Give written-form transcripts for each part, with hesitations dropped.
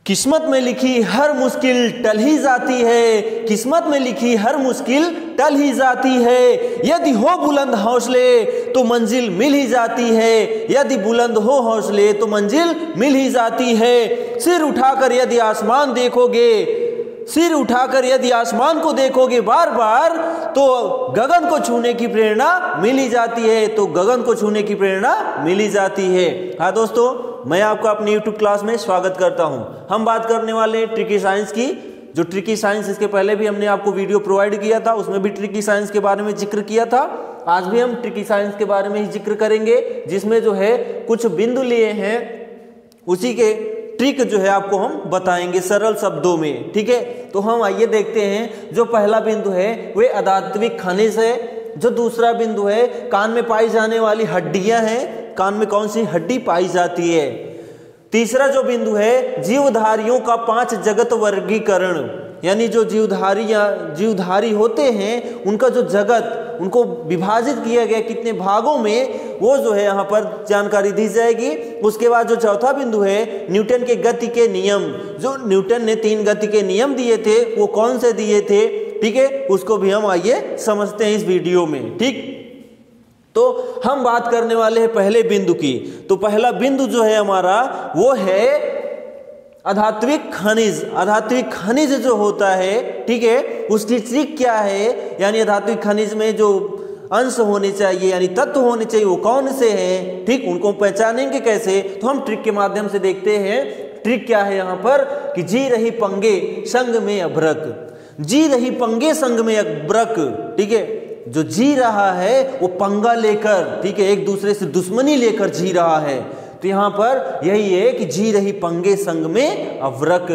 किस्मत में लिखी हर मुश्किल टल ही जाती है, किस्मत में लिखी हर मुश्किल टल ही जाती है। यदि हो बुलंद हौसले तो मंजिल मिल ही जाती है, यदि बुलंद हो हौसले तो मंजिल मिल ही जाती है। सिर उठाकर यदि आसमान देखोगे, सिर उठाकर यदि आसमान को देखोगे बार बार तो गगन को छूने की प्रेरणा मिल ही जाती है, तो गगन को छूने की प्रेरणा मिल ही जाती है। हाँ दोस्तों, मैं आपका अपनी यूट्यूब क्लास में स्वागत करता हूं। हम बात करने वाले हैं ट्रिकी साइंस की। जो ट्रिकी साइंस, इसके पहले भी हमने आपको वीडियो प्रोवाइड किया था, उसमें भी ट्रिकी साइंस के बारे में जिक्र किया था। आज भी हम ट्रिकी साइंस के बारे में ही जिक्र करेंगे, जिसमें जो है कुछ बिंदु लिए हैं, उसी के ट्रिक जो है आपको हम बताएंगे सरल शब्दों में। ठीक है, तो हम आइए देखते हैं। जो पहला बिंदु है वह अधात्विक खनिज है। जो दूसरा बिंदु है कान में पाई जाने वाली हड्डियां हैं, कान में कौन सी हड्डी पाई जाती है। तीसरा जो बिंदु है जीवधारियों का 5 जगत वर्गीकरण, यानी जो जीवधारी होते हैं उनका जो जगत, उनको विभाजित किया गया कितने भागों में, वो जो है यहाँ पर जानकारी दी जाएगी। उसके बाद जो चौथा बिंदु है न्यूटन के गति के नियम, जो न्यूटन ने 3 गति के नियम दिए थे वो कौन से दिए थे, ठीक है, उसको भी हम आइए समझते हैं इस वीडियो में। ठीक, तो हम बात करने वाले हैं पहले बिंदु की। तो पहला बिंदु जो है हमारा वो है अधात्विक खनिज। अधात्विक खनिज जो होता है, ठीक है, उसकी ट्रिक क्या है, यानी अधात्विक खनिज में जो अंश होने चाहिए यानी तत्व होने चाहिए वो कौन से हैं, ठीक, उनको पहचानेंगे कैसे, तो हम ट्रिक के माध्यम से देखते हैं। ट्रिक क्या है यहाँ पर कि जी रही पंगे संग में अभ्रक, जी रही पंगे संग में अभ्रक। ठीक है, जो जी रहा है वो पंगा लेकर, ठीक है, एक दूसरे से दुश्मनी लेकर जी रहा है। तो यहाँ पर यही है कि जी रही पंगे संग में अभ्रक।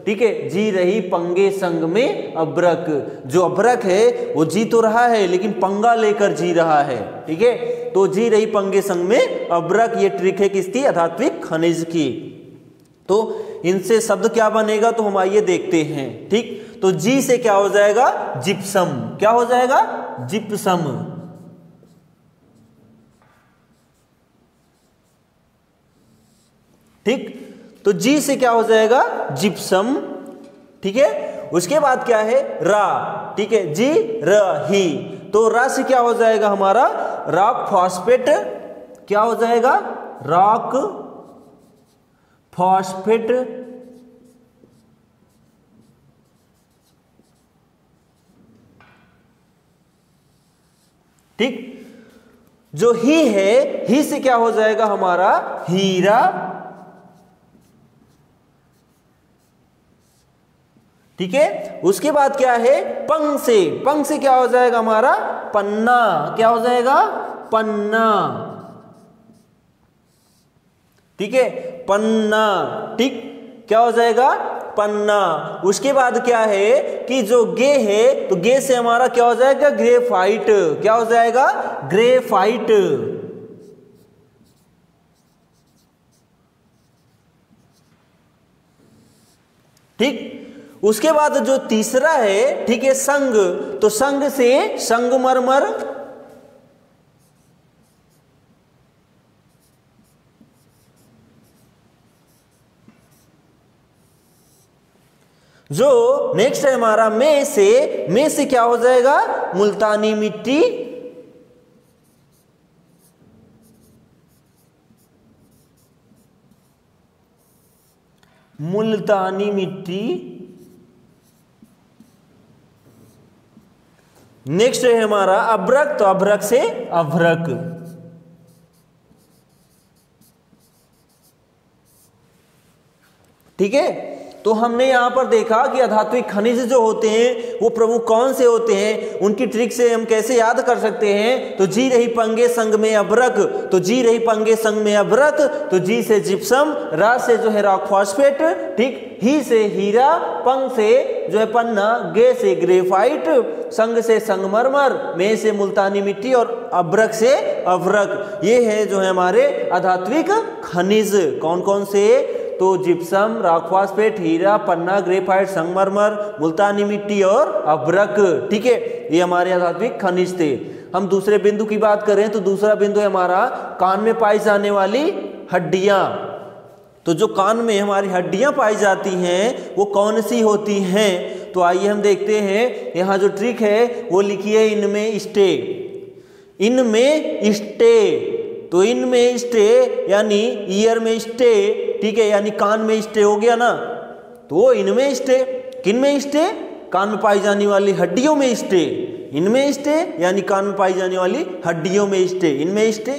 ठीक है, जी रही पंगे संग में अभ्रक। जो अभ्रक है वो जी तो रहा है लेकिन पंगा लेकर जी रहा है। ठीक है, तो जी रही पंगे संग में अभ्रक, ये ट्रिक है किसकी, अधात्विक खनिज की। तो इनसे शब्द क्या बनेगा तो हम आइए देखते हैं। ठीक, तो जी से क्या हो जाएगा, जिप्सम। क्या हो जाएगा, जिप्सम। ठीक, तो जी से क्या हो जाएगा, जिप्सम। ठीक है, उसके बाद क्या है, रा। ठीक है, जी रही, तो रा से क्या हो जाएगा हमारा, रॉक फॉस्फेट। क्या हो जाएगा, रॉक फॉस्फेट। ठीक, जो ही है, ही से क्या हो जाएगा हमारा, हीरा। ठीक है, उसके बाद क्या है, पंग से, पंग से क्या हो जाएगा हमारा, पन्ना। क्या हो जाएगा, पन्ना। ठीक है, पन्ना। ठीक, क्या हो जाएगा, पन्ना। उसके बाद क्या है कि जो गे है, तो गे से हमारा क्या हो जाएगा, ग्रेफाइट। क्या हो जाएगा, ग्रेफाइट। ठीक, उसके बाद जो तीसरा है, ठीक है, संग, तो संग से संगमरमर। जो नेक्स्ट है हमारा में से क्या हो जाएगा, मुल्तानी मिट्टी। मुल्तानी मिट्टी। नेक्स्ट है हमारा अभ्रक, तो अभ्रक से अभ्रक। ठीक है, तो हमने यहां पर देखा कि अधात्विक खनिज जो होते हैं वो प्रमुख कौन से होते हैं, उनकी ट्रिक से हम कैसे याद कर सकते हैं। तो जी रही पंगे संग में अभ्रक, तो जी रही पंगे संग में अभ्रक, तो जी से जिप्सम, रा से जो है रॉक फॉस्फेट, ठीक, ही से हीरा, पंग से जो है पन्ना, गे से ग्रेफाइट, संग से संगमरमर, में से मुल्तानी मिट्टी और अभ्रक से अभ्रक। ये है जो है हमारे अधात्विक खनिज। कौन कौन से, तो जिप्सम, रॉक फॉस्फेट, हीरा, पन्ना, ग्रेफाइट, संगमरमर, मुल्तानी मिट्टी और अभ्रक। ठीक है, ये हमारे अधात्विक खनिज थे। हम दूसरे बिंदु की बात करें तो दूसरा बिंदु है हमारा कान में पाई जाने वाली हड्डियां। तो जो कान में हमारी हड्डियां पाई जाती हैं वो कौन सी होती हैं? तो आइए हम देखते हैं, यहाँ जो ट्रिक है वो लिखी है इनमें स्टे, इनमें स्टे। तो इनमें स्टे यानी ईयर में स्टे, ठीक है, यानी कान में स्टे हो गया ना। तो इनमें स्टे, किन में स्टे? कान में पाई जाने वाली हड्डियों में स्टे। इनमें स्टे यानी कान में पाई जाने वाली हड्डियों में स्टे, इनमें स्टे,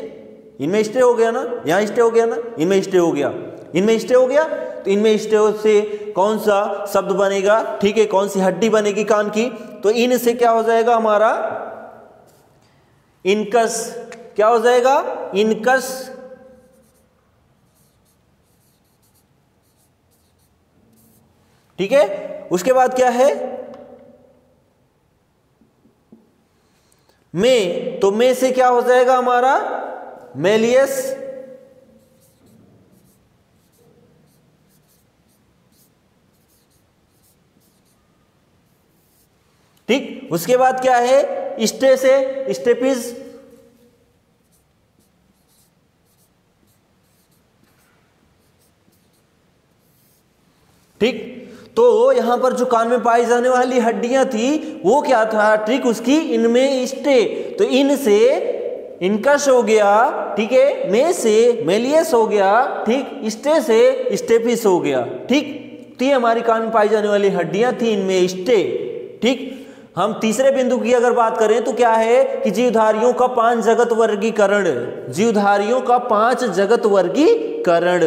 इनमें स्टे हो गया ना, यहाँ स्टे हो गया ना, इनमें स्टे हो गया, इनमें स्टे हो गया। तो इनमें स्टे से कौन सा शब्द बनेगा? ठीक है, कौन सी हड्डी बनेगी कान की? तो इन से क्या हो जाएगा हमारा? इनकस। क्या हो जाएगा? इनकस। ठीक है, उसके बाद क्या है? में, तो में से क्या हो जाएगा हमारा? मेलियस। ठीक, उसके बाद क्या है? स्टे से स्टेपिस। ठीक, तो यहां पर जो कान में पाई जाने वाली हड्डियां थी वो क्या था? ट्रिक उसकी इनमें स्टे। तो इन से इनकस हो गया, ठीक है, में से मेलियस हो गया, ठीक, स्टे से स्टेपिस हो गया। ठीक, तो ये हमारी कान में पाई जाने वाली हड्डियां थी, इनमें स्टे। ठीक, हम तीसरे बिंदु की अगर बात करें तो क्या है कि जीवधारियों का 5 जगत वर्गीकरण, जीवधारियों का 5 जगत वर्गीकरण,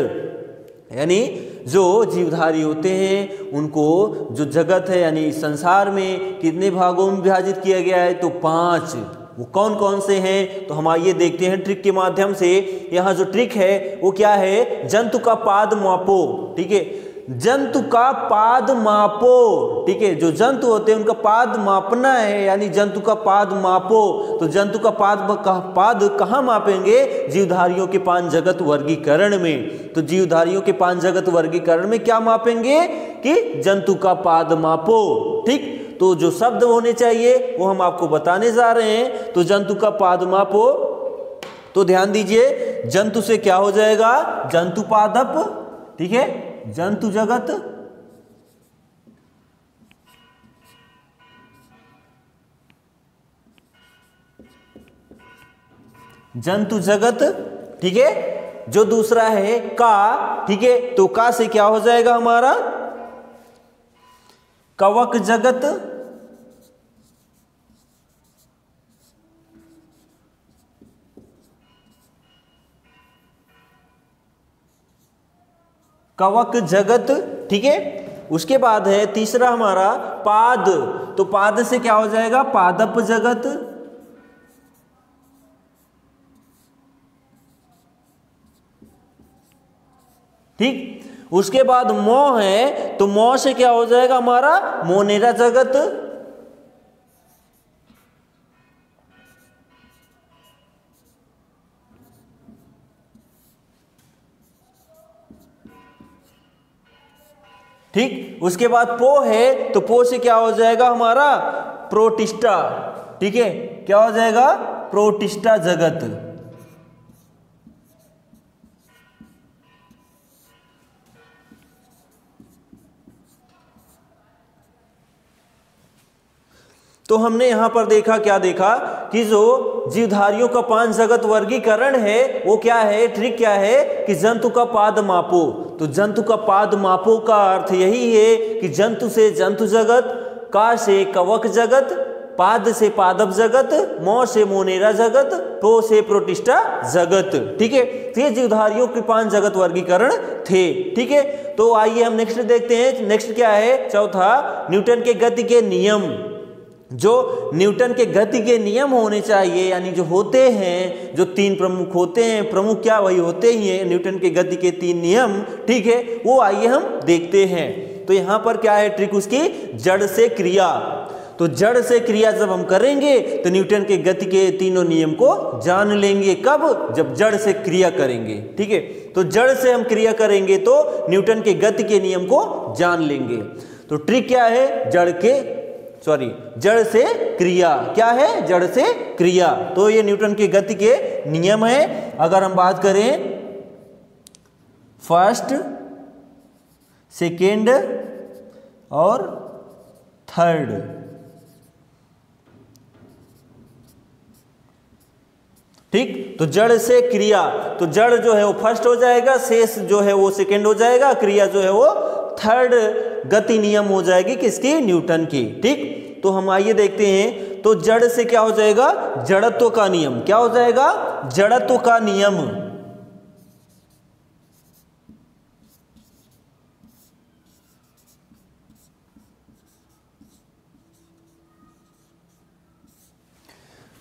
यानी जो जीवधारी होते हैं उनको जो जगत है यानी संसार में कितने भागों में विभाजित किया गया है? तो 5। वो कौन कौन से हैं? तो हम आइए देखते हैं ट्रिक के माध्यम से। यहाँ जो ट्रिक है वो क्या है? जंतु का पाद मापो। ठीक है, जंतु का पाद मापो। ठीक है, जो जंतु होते हैं उनका पाद मापना है, यानी जंतु का पाद मापो। तो जंतु का पाद कहाँ मापेंगे? जीवधारियों के 5 जगत वर्गीकरण में। तो जीवधारियों के 5 जगत वर्गीकरण में क्या मापेंगे? कि जंतु का पाद मापो। ठीक, तो जो शब्द होने चाहिए वो हम आपको बताने जा रहे हैं। तो जंतु का पाद मापो, तो ध्यान दीजिए, जंतु से क्या हो जाएगा? जंतु पादप। ठीक है, जंतु जगत, जंतु जगत। ठीक है, जो दूसरा है का, ठीक है, तो का से क्या हो जाएगा हमारा? कवक जगत। कवक जगत। ठीक है, उसके बाद है तीसरा हमारा पाद। तो पाद से क्या हो जाएगा? पादप जगत। ठीक, उसके बाद मौ है, तो मौ से क्या हो जाएगा हमारा? मोनेरा जगत। ठीक, उसके बाद पो है, तो पो से क्या हो जाएगा हमारा? प्रोटिस्टा। ठीक है, क्या हो जाएगा? प्रोटिस्टा जगत। तो हमने यहां पर देखा, क्या देखा कि जो जीवधारियों का 5 जगत वर्गीकरण है वो क्या है? ट्रिक क्या है कि जंतु का पाद मापो। तो जंतु का पाद मापो का अर्थ यही है कि जंतु से जंतु जगत, का से कवक जगत, पाद से पादप जगत, मौ से मोनेरा जगत, प्रो से प्रोटिस्टा जगत। ठीक है, तो ये जीवधारियों के 5 जगत वर्गीकरण थे। ठीक है, तो आइए हम नेक्स्ट देखते हैं। नेक्स्ट क्या है? चौथा, न्यूटन के गति के नियम। जो न्यूटन के गति के नियम होने चाहिए, यानी जो होते हैं, जो 3 प्रमुख होते हैं, प्रमुख क्या वही होते ही हैं न्यूटन के गति के 3 नियम। ठीक है, वो आइए हम देखते हैं। तो यहाँ पर क्या है ट्रिक उसकी? जड़ से क्रिया। तो जड़ से क्रिया जब हम करेंगे तो न्यूटन के गति के तीनों नियम को जान लेंगे। कब? जब जड़ से क्रिया करेंगे। ठीक है, तो जड़ से हम क्रिया करेंगे तो न्यूटन के गति के नियम को जान लेंगे। तो ट्रिक क्या है? जड़ से क्रिया। क्या है? जड़ से क्रिया। तो ये न्यूटन के गति के नियम है। अगर हम बात करें फर्स्ट, सेकेंड और थर्ड। ठीक, तो जड़ से क्रिया, तो जड़ जो है वो फर्स्ट हो जाएगा, शेष जो है वो सेकेंड हो जाएगा, क्रिया जो है वो थर्ड गति नियम हो जाएगी किसकी? न्यूटन की। ठीक, तो हम आइए देखते हैं। तो जड़ से क्या हो जाएगा? जड़त्व का नियम। क्या हो जाएगा? जड़त्व का नियम।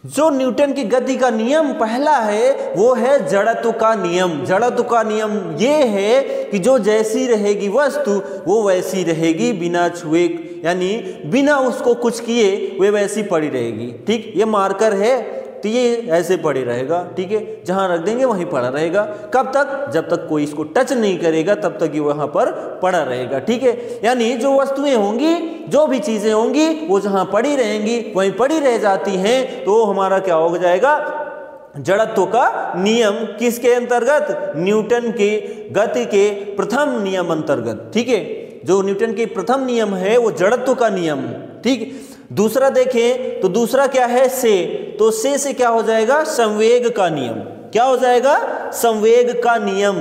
जो न्यूटन की गति का नियम पहला है वो है जड़त्व का नियम। जड़त्व का नियम ये है कि जो जैसी रहेगी वस्तु वो वैसी रहेगी, बिना छुए, यानी बिना उसको कुछ किए वे वैसी पड़ी रहेगी। ठीक, ये मार्कर है तो ये ऐसे पड़े रहेगा। ठीक है, जहां रख देंगे वहीं पड़ा रहेगा। कब तक? जब तक कोई इसको टच नहीं करेगा तब तक ये वहां पर पड़ा रहेगा। ठीक है, यानी जो वस्तुएं होंगी, जो भी चीजें होंगी वो जहां पड़ी रहेंगी वहीं पड़ी रह जाती हैं। तो हमारा क्या हो जाएगा? जड़त्व का नियम। किसके अंतर्गत? न्यूटन के गति के प्रथम नियम अंतर्गत। ठीक है, जो न्यूटन के प्रथम नियम है वो जड़त्व का नियम। ठीक, दूसरा देखें तो दूसरा क्या है? से, तो से क्या हो जाएगा? संवेग का नियम। क्या हो जाएगा? संवेग का नियम।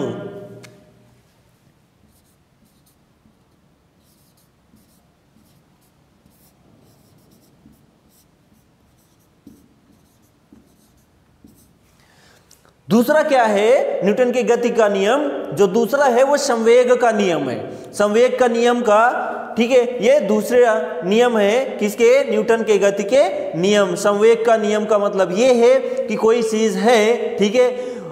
दूसरा क्या है? न्यूटन की गति का नियम जो दूसरा है वो संवेग का नियम है। संवेग का नियम का, ठीक है, ये दूसरा नियम है किसके? न्यूटन के गति के नियम। संवेग का नियम का मतलब ये है कि कोई चीज है, ठीक है,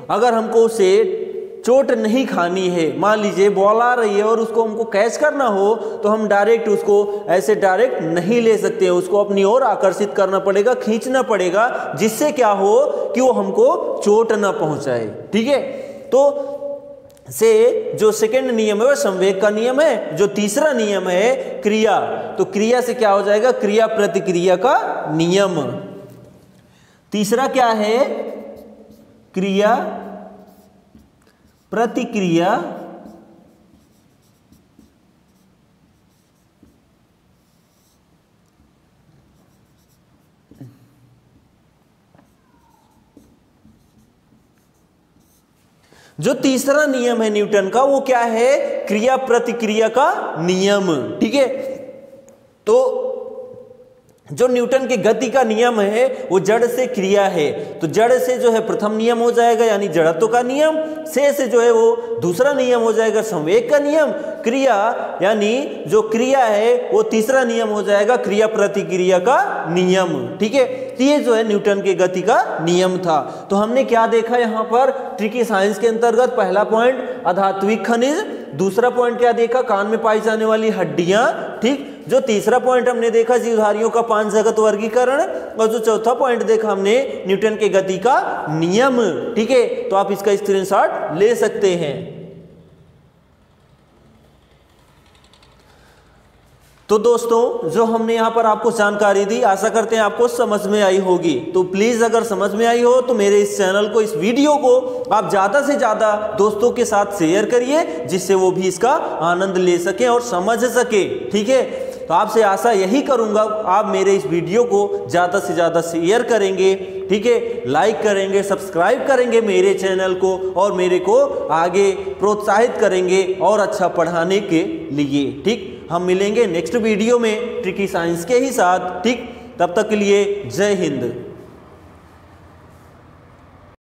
अगर हमको उसे चोट नहीं खानी है, मान लीजिए बॉल आ रही है और उसको हमको कैच करना हो तो हम डायरेक्ट उसको ऐसे डायरेक्ट नहीं ले सकते हैं, उसको अपनी ओर आकर्षित करना पड़ेगा, खींचना पड़ेगा, जिससे क्या हो कि वो हमको चोट ना पहुंचाए। ठीक है, तो से जो सेकंड नियम है वो संवेग का नियम है। जो तीसरा नियम है क्रिया, तो क्रिया से क्या हो जाएगा? क्रिया प्रतिक्रिया का नियम। तीसरा क्या है? क्रिया प्रतिक्रिया जो तीसरा नियम है न्यूटन का वो क्या है? क्रिया प्रतिक्रिया का नियम। ठीक है, तो जो न्यूटन की गति का नियम है वो जड़ से क्रिया है, तो जड़ से जो है प्रथम नियम हो जाएगा यानी जड़त्व का नियम, से जो है वो दूसरा नियम हो जाएगा संवेग का नियम, क्रिया यानी जो क्रिया है वो तीसरा नियम हो जाएगा क्रिया प्रतिक्रिया का नियम। ठीक है, तो ये जो है न्यूटन की गति का नियम था। तो हमने क्या देखा यहाँ पर ट्रिकी साइंस के अंतर्गत? पहला पॉइंट अधात्विक खनिज, दूसरा पॉइंट क्या देखा? कान में पाई जाने वाली हड्डियां। ठीक, जो तीसरा पॉइंट हमने देखा जीवधारियों का 5 जगत वर्गीकरण, और जो चौथा पॉइंट देखा हमने न्यूटन के गति का नियम। ठीक है, तो आप इसका स्क्रीनशॉट ले सकते हैं। तो दोस्तों जो हमने यहाँ पर आपको जानकारी दी आशा करते हैं आपको समझ में आई होगी। तो प्लीज़ अगर समझ में आई हो तो मेरे इस चैनल को, इस वीडियो को आप ज़्यादा से ज़्यादा दोस्तों के साथ शेयर करिए, जिससे वो भी इसका आनंद ले सकें और समझ सके। ठीक है, तो आपसे आशा यही करूँगा आप मेरे इस वीडियो को ज़्यादा से ज़्यादा शेयर करेंगे। ठीक है, लाइक करेंगे, सब्सक्राइब करेंगे मेरे चैनल को और मेरे को आगे प्रोत्साहित करेंगे और अच्छा पढ़ाने के लिए। ठीक, हम मिलेंगे नेक्स्ट वीडियो में ट्रिकी साइंस के ही साथ। ठीक, तब तक के लिए जय हिंद।